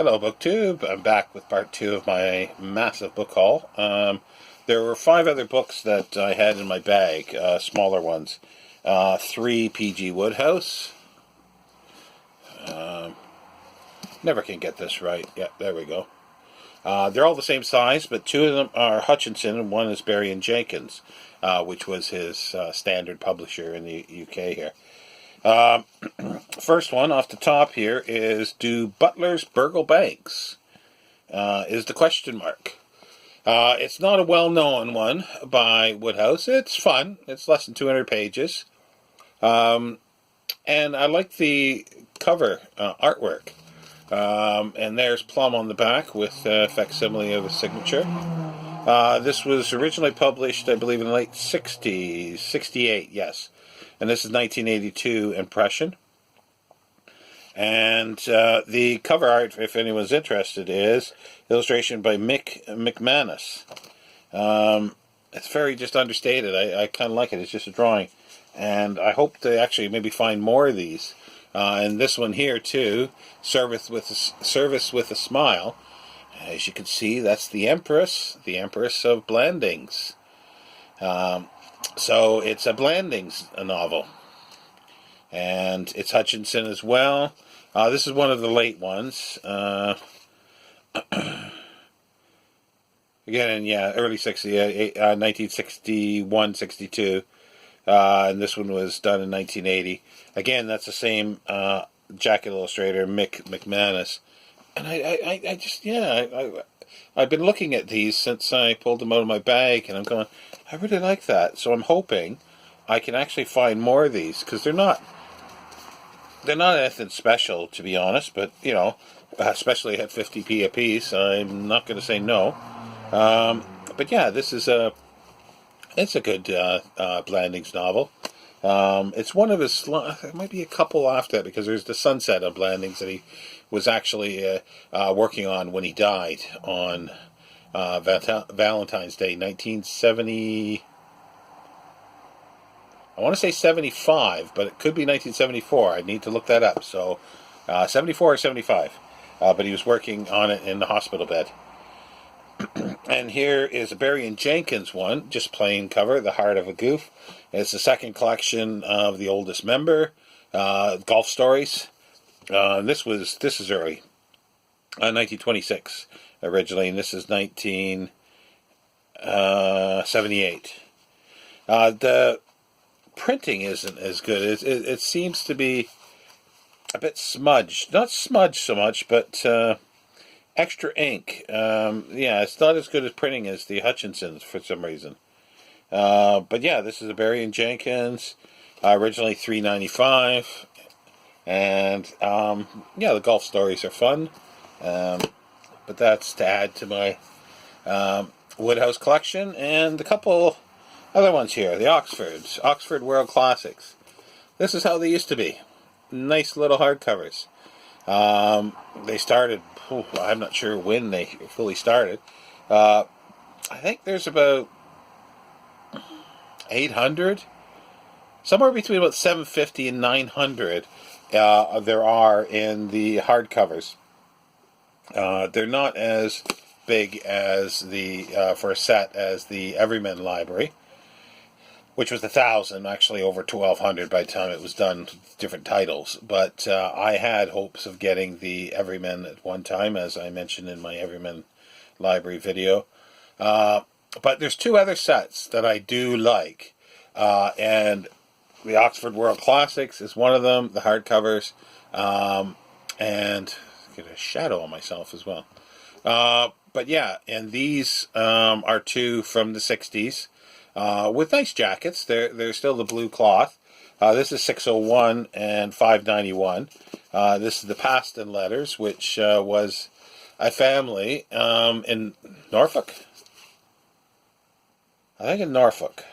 Hello, BookTube. I'm back with part 2 of my massive book haul. There were 5 other books that I had in my bag, smaller ones. 3 P.G. Wodehouse. Never can get this right. Yeah, there we go. They're all the same size, but 2 of them are Hutchinson and 1 is Berry and Jenkins, which was his standard publisher in the UK here. First one off the top here is Do Butlers Burgle Banks? Is the question mark. It's not a well-known one by Wodehouse. It's fun. It's less than 200 pages. And I like the cover artwork. And there's Plum on the back with a facsimile of a signature. This was originally published, I believe, in the late 60s, 68, yes. And this is 1982 impression. And the cover art, if anyone's interested, is illustration by Mick McManus. It's very just understated. I kind of like it. It's just a drawing. And I hope to actually maybe find more of these. And this one here, too, Service with a Smile. As you can see, that's the Empress of Blandings. So it's a Blandings novel. And it's Hutchinson as well. This is one of the late ones. Again, yeah, early 60s, 1961, 62. And this one was done in 1980. Again, that's the same jacket illustrator, Mick McManus. And I just, yeah, I've been looking at these since I pulled them out of my bag, and I'm going, I really like that. So I'm hoping I can actually find more of these, because they're not anything special, to be honest, but, you know, especially at 50p a piece, I'm not going to say no. But yeah, it's a good Blandings novel. It's one of his, there might be a couple after that, because there's the Sunset of Blandings that he was actually working on when he died on Valentine's Day, 1970. I want to say 75, but it could be 1974. I need to look that up. So, 74 or 75. But he was working on it in the hospital bed. And here is a Berry and Jenkins one, just plain cover, The Heart of a Goof. It's the second collection of The Oldest Member, Golf Stories. This is early, 1926 originally, and this is 1978. The printing isn't as good. It seems to be a bit smudged. Not smudged so much, but extra ink. Yeah, it's not as good as printing as the Hutchinsons for some reason. But yeah, this is a Berry and Jenkins, originally $3.95. And yeah, the golf stories are fun. But that's to add to my Wodehouse collection. And a couple other ones here. The Oxford World Classics. This is how they used to be. Nice little hardcovers. They started, I'm not sure when they fully started. I think there's about 800. Somewhere between about 750 and 900 there are in the hardcovers. They're not as big as the for a set as the Everyman Library, which was 1,000, actually over 1,200 by the time it was done, different titles. But I had hopes of getting the Everyman at one time, as I mentioned in my Everyman Library video. But there's 2 other sets that I do like, and the Oxford World Classics is one of them, the hardcovers, and get a shadow on myself as well. But yeah, and these are 2 from the 60s. With nice jackets. They're still the blue cloth. This is 601 and 591. This is the Paston Letters, which was a family in Norfolk. I think in Norfolk.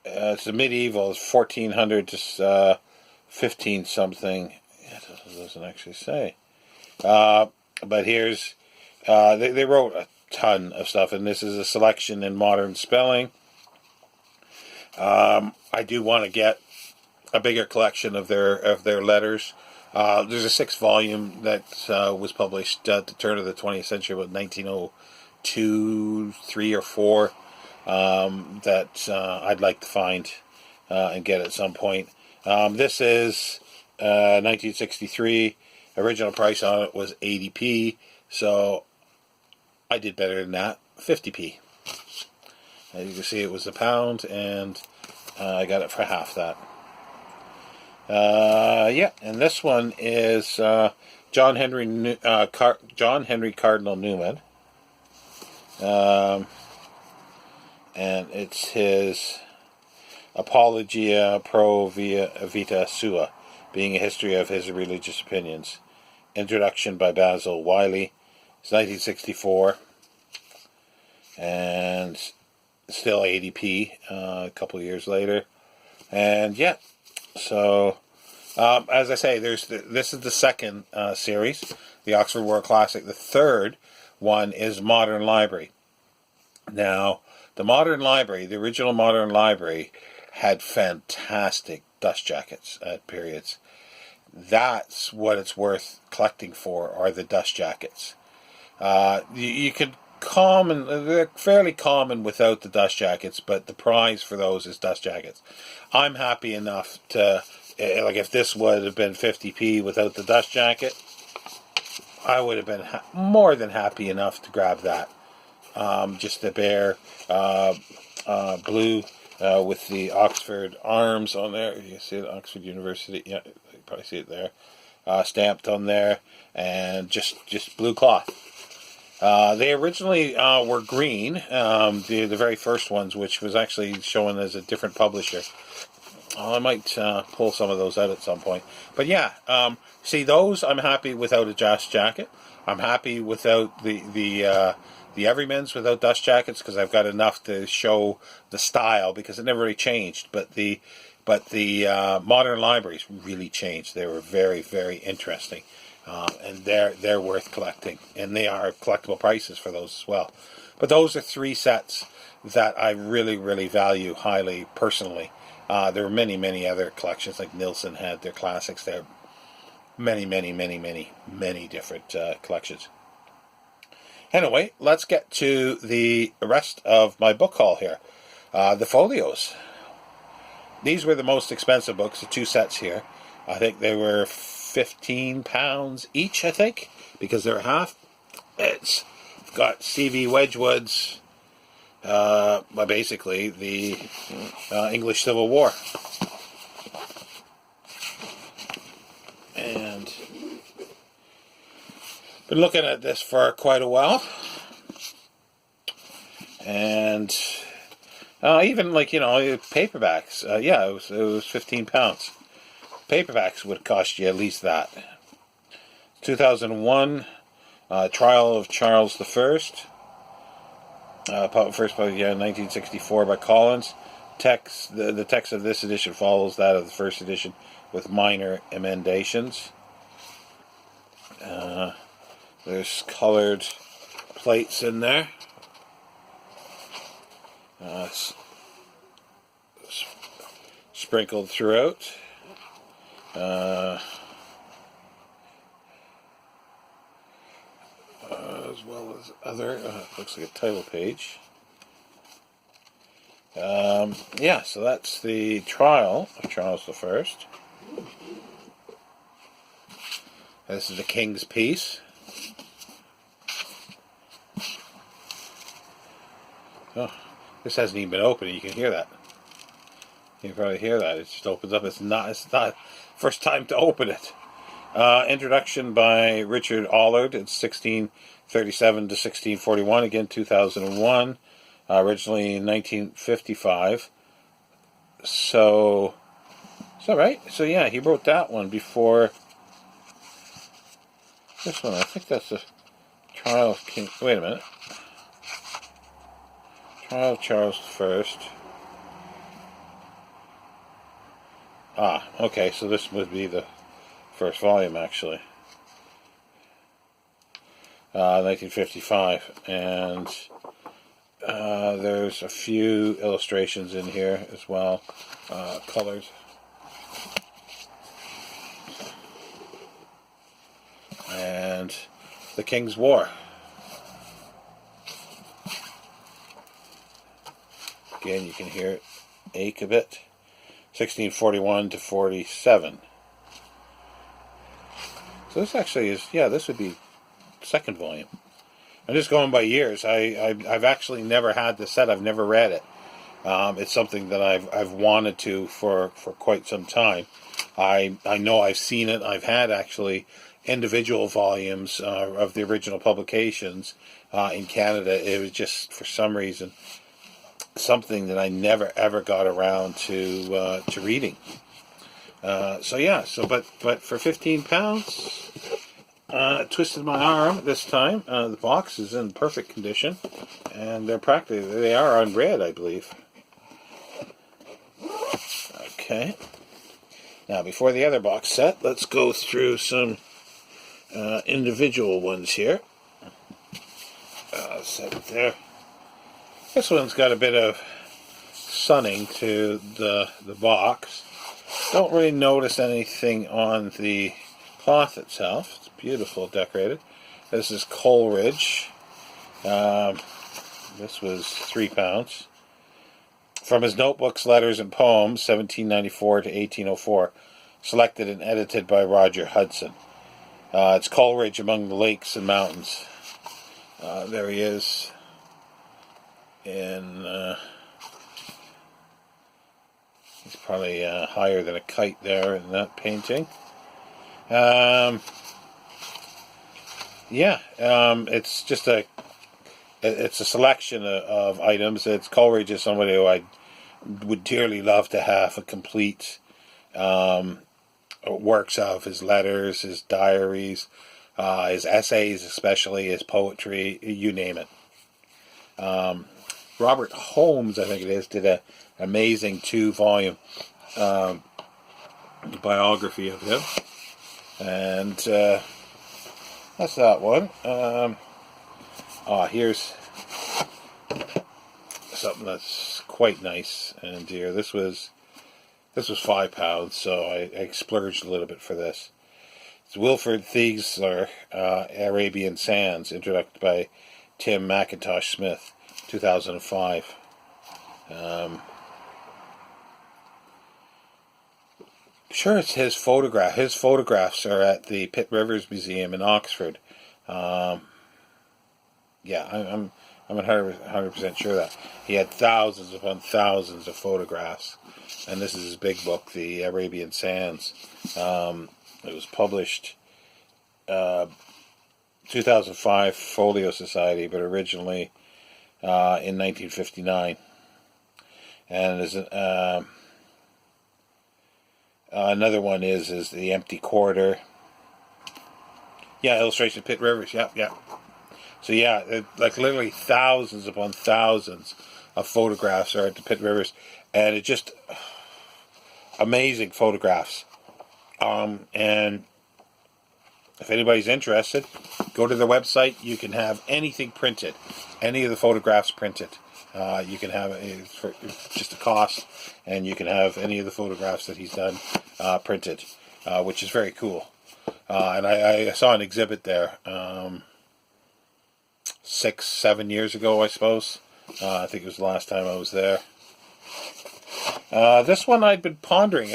It's the medieval. It's 1400 to 15 something. It doesn't actually say. But here's, they wrote a ton of stuff, and this is a selection in modern spelling. I do want to get a bigger collection of their letters. There's a 6th volume that was published at the turn of the 20th century, about 1902, 3 or 4, that I'd like to find and get at some point. This is 1963. Original price on it was 80p, so I did better than that, 50p. As you can see, it was £1, and I got it for half that. Yeah, and this one is John Henry Cardinal Newman, and it's his Apologia Pro Vita Sua, being a history of his religious opinions. Introduction by Basil Wiley. It's 1964, and still 80p a couple of years later. And yeah, so as I say, this is the second series, the Oxford World Classic. The third one is Modern Library. Now, the Modern Library, the original Modern Library, had fantastic dust jackets at periods. That's what it's worth collecting for, are the dust jackets. You could they're fairly common without the dust jackets, but the prize for those is dust jackets. I'm happy enough to, like, if this would have been 50p without the dust jacket, I would have been more than happy enough to grab that. Just the bare blue with the Oxford arms on there. You see it, Oxford University. Yeah, you probably see it there. Stamped on there, and just blue cloth. They originally were green, the very first ones, which was actually shown as a different publisher. I might pull some of those out at some point. But yeah, see, those I'm happy without a dust jacket. I'm happy without the Everymans without dust jackets, because I've got enough to show the style, because it never really changed. But the Modern Libraries really changed. They were very, very interesting. And they're worth collecting, and they are collectible prices for those as well. But those are 3 sets that I really, really value highly personally. There are many, many other collections, like Nilsson had their classics. There are many, many, many, many, many different collections. Anyway, let's get to the rest of my book haul here. The Folios. These were the most expensive books, the 2 sets here. I think they were £15 each, I think, because they're half. It's got C.V. Wedgwood's, basically the English Civil War. And been looking at this for quite a while. And even, like, paperbacks. Yeah, it was £15. Paperbacks would cost you at least that. 2001, Trial of Charles I. First published in 1964 by Collins. The text of this edition follows that of the first edition with minor emendations. There's colored plates in there. Sprinkled throughout. As well as other, looks like a title page. Yeah, so that's the Trial of Charles I. This is the King's Peace. Oh, this hasn't even been opened. You can hear that. You can probably hear that. It just opens up. It's not first time to open it. Introduction by Richard Allard. It's 1637 to 1641. Again, 2001. Originally 1955. So, is that right? So yeah, he wrote that one before this one. I think that's the Trial of King. Wait a minute. Trial of Charles I. Ah, okay, so this would be the first volume, actually. 1955. And there's a few illustrations in here as well. Colors. and the King's War. Again, you can hear it ache a bit. 1641 to 47. So this actually is, yeah, this would be second volume. I'm just going by years. I've actually never had this set. I've never read it. It's something that I've wanted to for quite some time. I know I've seen it. I've had actually individual volumes of the original publications in Canada. It was just, for some reason, something that I never ever got around to reading. So yeah. But for £15, twisted my arm this time. The box is in perfect condition, and they are unread, I believe. Okay. Now, before the other box set, let's go through some individual ones here. Set it there. This one's got a bit of sunning to the box. Don't really notice anything on the cloth itself. It's beautiful, decorated. This is Coleridge. This was £3. From his notebooks, letters, and poems, 1794 to 1804, selected and edited by Roger Hudson. It's Coleridge among the lakes and mountains. There he is. He's probably higher than a kite there in that painting. It's just it's a selection of items. Coleridge is somebody who I would dearly love to have a complete works of, his letters, his diaries, his essays, especially his poetry, you name it. Robert Holmes, I think it is, did an amazing 2-volume biography of him. And that's that one. Here's something that's quite nice and dear. This was £5, so I splurged a little bit for this. It's Wilfred Thiesler, Arabian Sands, introduced by Tim McIntosh Smith, 2005. Sure, it's his photograph. His photographs are at the Pitt Rivers Museum in Oxford. I'm 100% sure that he had thousands upon thousands of photographs, and this is his big book, The Arabian Sands. It was published 2005 Folio Society, but originally in 1959. And there's another one is The Empty Quarter. Yeah, illustration of Pitt Rivers. Yeah. So like literally thousands upon thousands of photographs are at the Pitt Rivers, and it just amazing photographs. And if anybody's interested, go to their website. You can have anything printed, any of the photographs printed. You can have it for just a cost, and you can have any of the photographs that he's done printed, which is very cool. And I saw an exhibit there 6-7 years ago, I suppose. I think it was the last time I was there. This one I'd been pondering.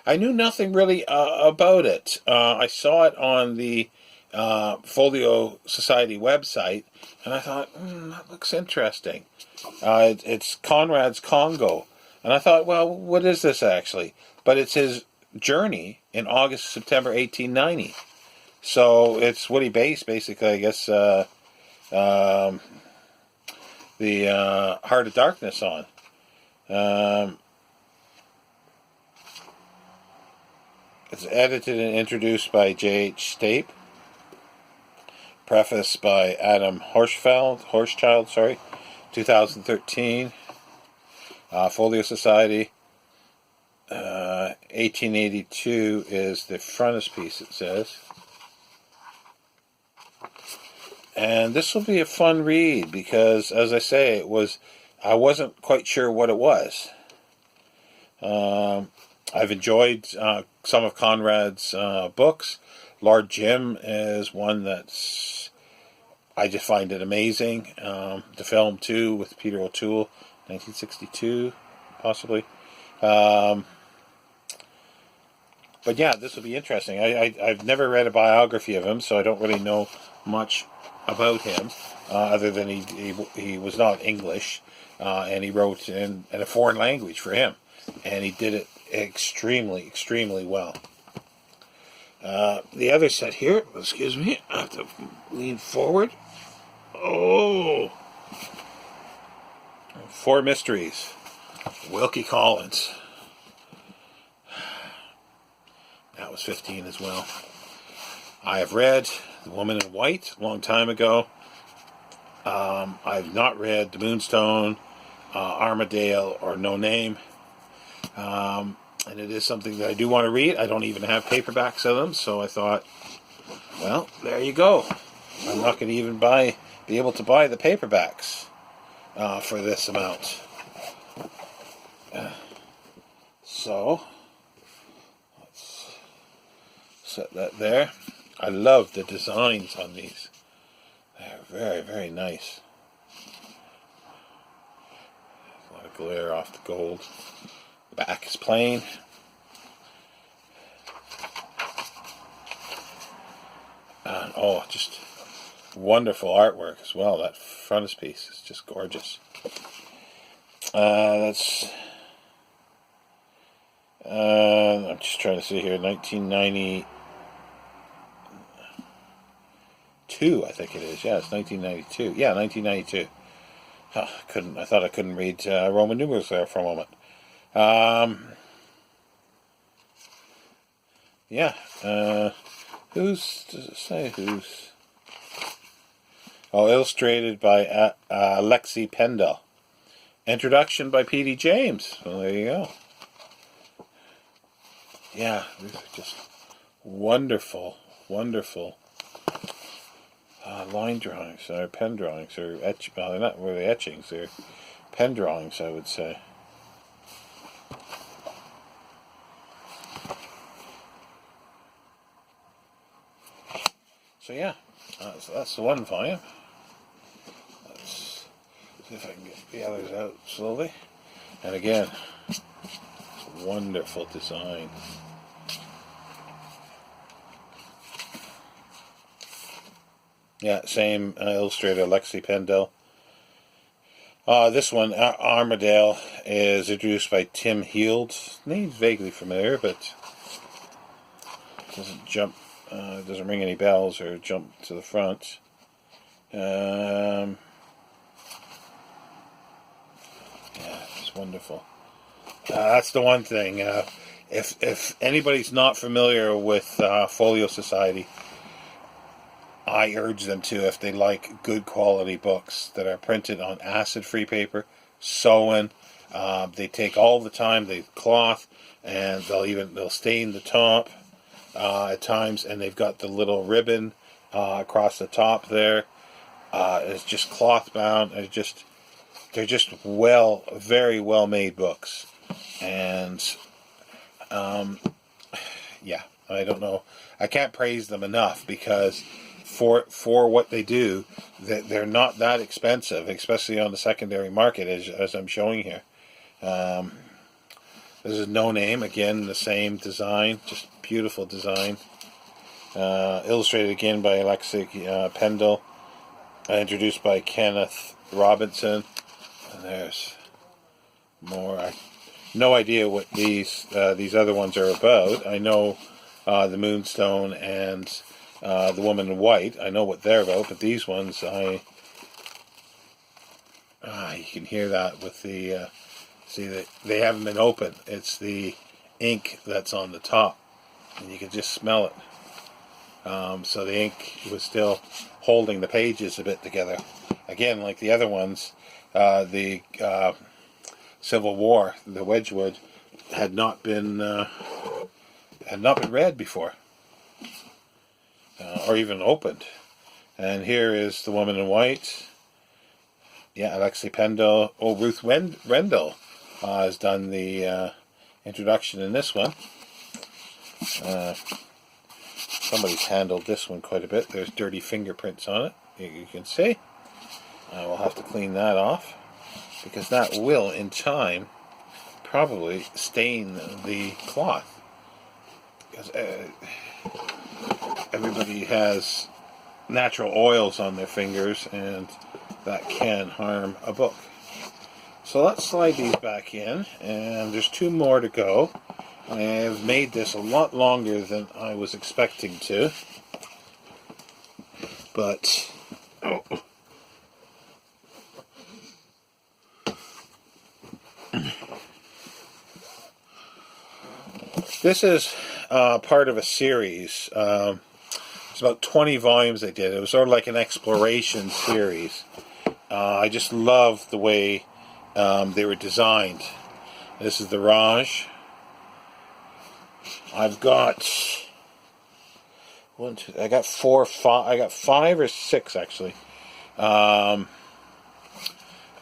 I knew nothing really about it. I saw it on the Folio Society website, and I thought, that looks interesting. It's Conrads Congo. And I thought, well, what is this actually? But it's his journey in August, September 1890. So it's what he based, basically, I guess, the Heart of Darkness on. It's edited and introduced by J.H. Stape. Preface by Adam Hochschild, 2013. Folio Society. 1882 is the frontispiece, it says. And this will be a fun read because, as I say, I wasn't quite sure what it was. I've enjoyed some of Conrad's books. Lord Jim is one that's, I just find it amazing. The film too, with Peter O'Toole, 1962, possibly. But yeah, this will be interesting. I've never read a biography of him, so I don't really know much about him, other than he was not English, and he wrote in a foreign language for him, and he did it extremely, extremely well. The other set here, excuse me, I have to lean forward. Oh! Four Mysteries, Wilkie Collins. That was 15 as well. I have read The Woman in White a long time ago. I've not read The Moonstone, Armadale, or No Name. And it is something that I do want to read. I don't even have paperbacks of them, so I thought, well, there you go. I'm not going to even be able to buy the paperbacks for this amount. So, let's set that there. I love the designs on these. They're very, very nice. A lot of glare off the gold. The back is plain. And oh, just wonderful artwork as well. That frontispiece is just gorgeous. I'm just trying to see here, 1992, I think it is. Yeah, it's 1992. Yeah, 1992. Huh, I thought I couldn't read Roman numerals there for a moment. Yeah. Does it say who's? Oh, illustrated by Alexi Pendle. Introduction by P.D. James. Well, there you go. Yeah, these are just wonderful, wonderful line drawings, or pen drawings, or well, they're not really etchings, they're pen drawings, I would say. So yeah, that's the one volume. Let's see if I can get the others out slowly. And again, wonderful design. Yeah, same illustrator, Lexi Pendle. This one, Armadale, is introduced by Tim Heald. Name's vaguely familiar, but doesn't ring any bells or jump to the front. Yeah, it's wonderful. That's the one thing. If anybody's not familiar with Folio Society, I urge them to, if they like good quality books that are printed on acid-free paper, sewn. They take all the time, they cloth, and they'll stain the top at times, and they've got the little ribbon across the top there. It's just cloth bound, and they're just very well made books. And yeah, I don't know, I can't praise them enough, because for what they do, they're not that expensive, especially on the secondary market, as I'm showing here. This is No Name, again, the same design, just beautiful design. Illustrated again by Alexi Pendle, introduced by Kenneth Robinson. And there's more. I have no idea what these other ones are about. I know the Moonstone and The Woman in White. I know what they're about, but these ones, you can hear that with the. See, they haven't been opened. It's the ink that's on the top, and you can just smell it. So the ink was still holding the pages a bit together. Again, like the other ones, the Civil War, the Wedgwood, had not been read before, or even opened. And here is The Woman in White. Yeah, Alexi Pendle. Oh, Ruth Rendell has done the introduction in this one. Somebody's handled this one quite a bit. There's dirty fingerprints on it, you can see. We'll have to clean that off, because that will, in time, probably stain the cloth. Because everybody has natural oils on their fingers, and that can harm a book. So let's slide these back in, and there's 2 more to go. I have made this a lot longer than I was expecting to, but this is part of a series. It's about 20 volumes they did. It was sort of like an exploration series. I just love the way they were designed. This is the Raj. I've got I got 5 or 6, actually, and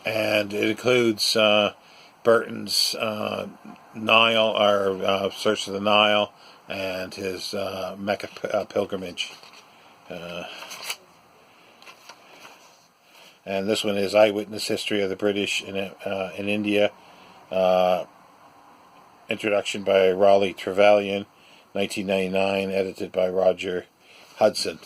it includes Burton's Nile, or Search of the Nile, and his Mecca pilgrimage. And this one is Eyewitness History of the British in India. Introduction by Raleigh Trevelyan, 1999, edited by Roger Hudson.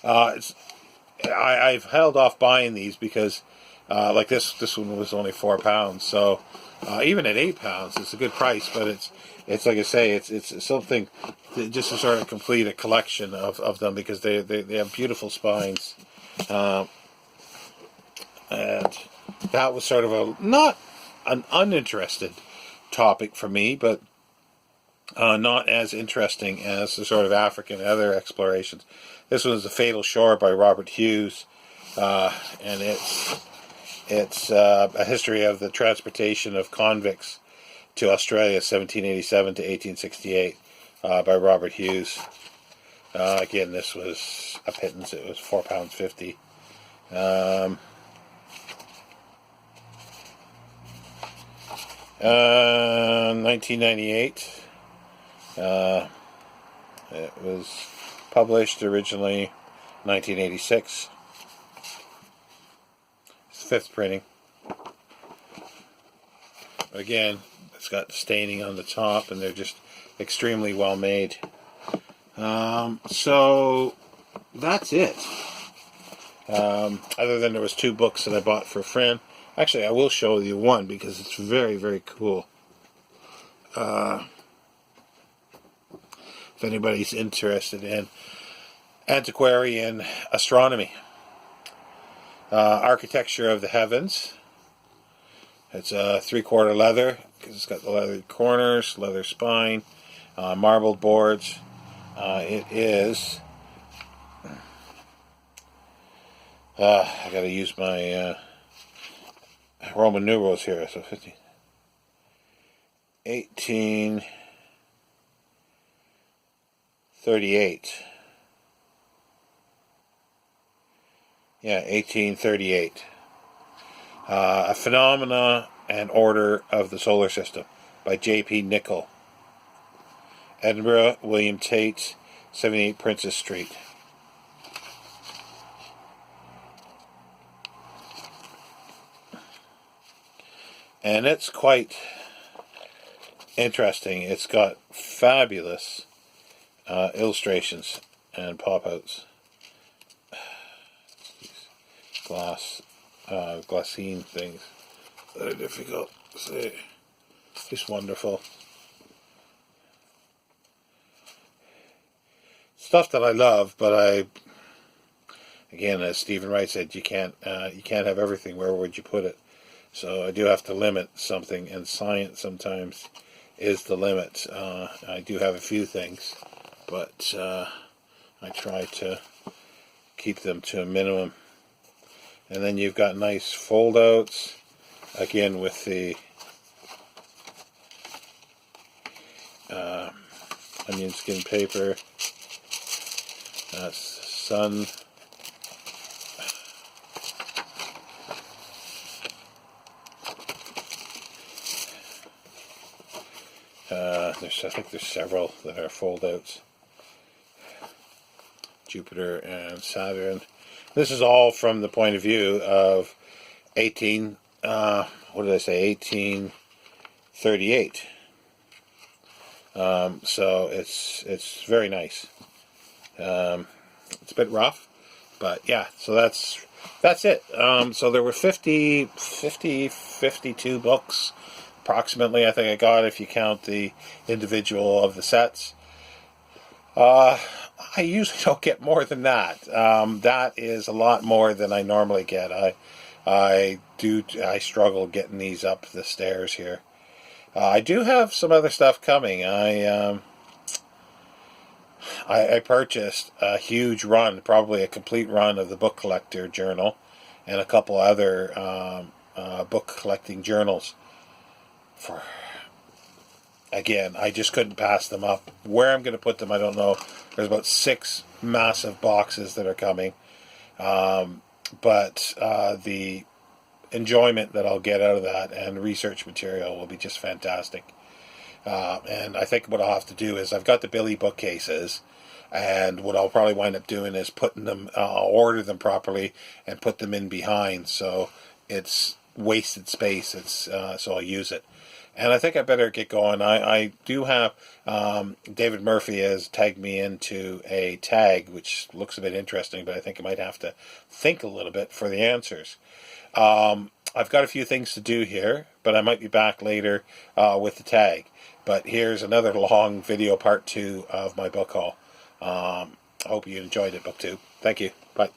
I've held off buying these because, like this one was only £4. So even at £8, it's a good price. But it's like I say, it's something just to sort of complete a collection of them, because they have beautiful spines, and that was sort of not an uninterested topic for me, but not as interesting as the sort of African and other explorations. This one is The Fatal Shore by Robert Hughes, and it's a history of the transportation of convicts to Australia, 1787 to 1868, by Robert Hughes. Again, this was a pittance. It was £4.50. 1998. It was published originally 1986. It's the 5th printing. But again, it's got staining on the top, and they're just extremely well made. So that's it. Other than there was 2 books that I bought for a friend. Actually, I will show you one, because it's very, very cool. If anybody's interested in antiquarian astronomy. Architecture of the Heavens. It's a 3/4 leather, because it's got the leather corners, leather spine, marbled boards. It is... I gotta use my... Roman numerals here, so 1838. Yeah, 1838. A Phenomena and Order of the Solar System by J.P. Nichol. Edinburgh, William Tate, 78 Princess Street. And it's quite interesting. It's got fabulous illustrations and pop-outs. These glassine things that are difficult to see. Just wonderful. Stuff that I love, but again, as Stephen Wright said, you can't have everything. Where would you put it? So I do have to limit something, and science sometimes is the limit. I do have a few things, but I try to keep them to a minimum. And then you've got nice fold-outs, again with the onion skin paper. That's sun. I think there's several that are fold-outs. Jupiter and Saturn. This is all from the point of view of 1838. So it's very nice. It's a bit rough, but yeah, so that's it. So there were 52 books, approximately, I think I got, if you count the individual of the sets. I usually don't get more than that. That is a lot more than I normally get. I struggle getting these up the stairs here. I do have some other stuff coming. I purchased a huge run, probably a complete run of the Book Collector Journal, and a couple other book collecting journals. Again, I just couldn't pass them up. Where I'm going to put them, I don't know. There's about 6 massive boxes that are coming. But the enjoyment that I'll get out of that and research material will be just fantastic. And I think what I'll have to do is, I've got the Billy bookcases, and what I'll probably wind up doing is putting them, I'll order them properly and put them in behind, so it's wasted space. So I'll use it. And I think I better get going. I do have, David Murphy has tagged me into a tag, which looks a bit interesting, but I think I might have to think a little bit for the answers. I've got a few things to do here, but I might be back later with the tag. But here's another long video, part 2 of my book haul. I hope you enjoyed it, book 2. Thank you. Bye.